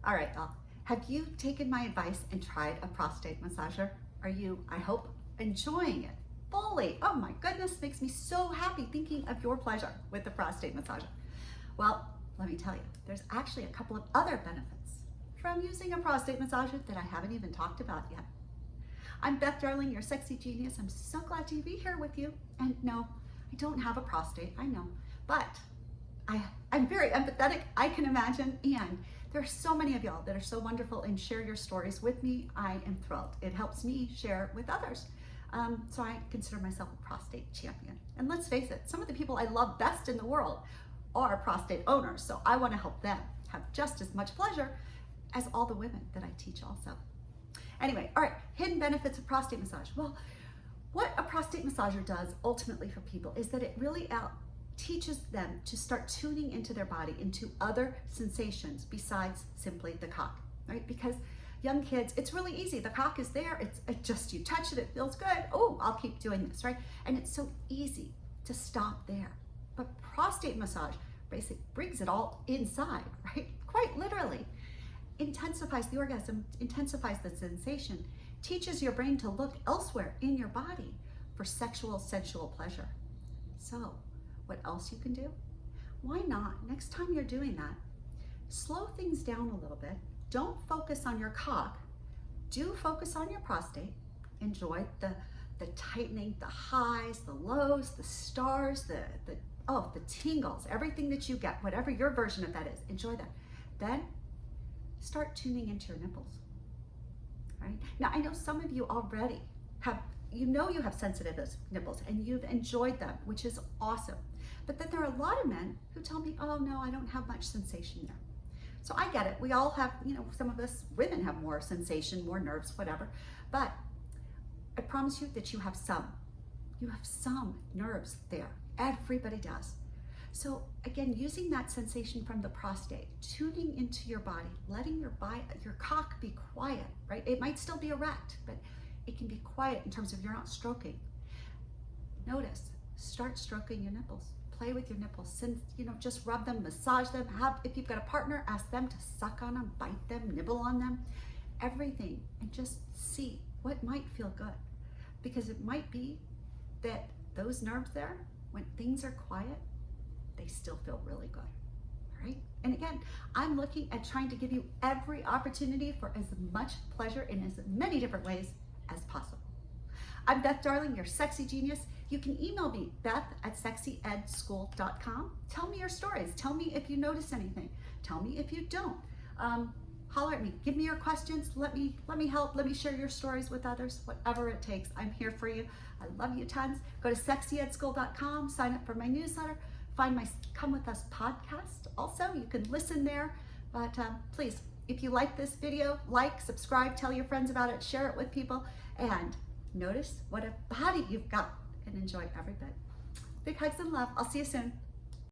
All right, y'all. Have you taken my advice and tried a prostate massager? Are you, I hope, enjoying it fully? Oh my goodness, makes me so happy thinking of your pleasure with the prostate massager. Well, let me tell you, there's actually a couple of other benefits from using a prostate massager that I haven't even talked about yet. I'm Beth Darling, your sexy genius. I'm so glad to be here with you. And no, I don't have a prostate, I know, but I'm very empathetic, I can imagine, and there are so many of y'all that are so wonderful and share your stories with me. I am thrilled. It helps me share with others. So I consider myself a prostate champion. And let's face it, some of the people I love best in the world are prostate owners, so I want to help them have just as much pleasure as all the women that I teach also. Anyway, all right, hidden benefits of prostate massage. Well, what a prostate massager does ultimately for people is that it really teaches them to start tuning into their body, into other sensations besides simply the cock, right? Because young kids, it's really easy. The cock is there. It's just, you touch it, it feels good. Oh, I'll keep doing this, right? And it's so easy to stop there. But prostate massage basically brings it all inside, right? Quite literally. Intensifies the orgasm, intensifies the sensation, teaches your brain to look elsewhere in your body for sexual, sensual pleasure. So, what else you can do? Why not, next time you're doing that, slow things down a little bit. Don't focus on your cock. Do focus on your prostate. Enjoy the tightening, the highs, the lows, the stars, the tingles, everything that you get, whatever your version of that is, enjoy that. Then start tuning into your nipples, right? Now, I know some of you already have, you have sensitive nipples and you've enjoyed them, which is awesome. But then there are a lot of men who tell me, oh no, I don't have much sensation there. So I get it. We all have, some of us women have more sensation, more nerves, whatever. But I promise you that you have some. You have some nerves there. Everybody does. So again, using that sensation from the prostate, tuning into your body, letting your cock be quiet, right? It might still be erect, but it can be quiet in terms of you're not stroking. Notice, start stroking your nipples. Play with your nipples, just rub them, massage them. If you've got a partner, ask them to suck on them, bite them, nibble on them, everything, and just see what might feel good. Because it might be that those nerves there, when things are quiet, they still feel really good, all right? And again, I'm looking at trying to give you every opportunity for as much pleasure in as many different ways as possible. I'm Beth Darling, your sexy genius. You can email me, beth@sexyedschool.com. Tell me your stories. Tell me if you notice anything. Tell me if you don't. Holler at me. Give me your questions. Let me help. Let me share your stories with others. Whatever it takes, I'm here for you. I love you tons. Go to sexiestschool.com. Sign up for my newsletter. Find my Come With Us podcast. Also, you can listen there. But please, if you like this video, like, subscribe, tell your friends about it, share it with people, and notice what a body you've got and enjoy every bit. Big hugs and love. I'll see you soon.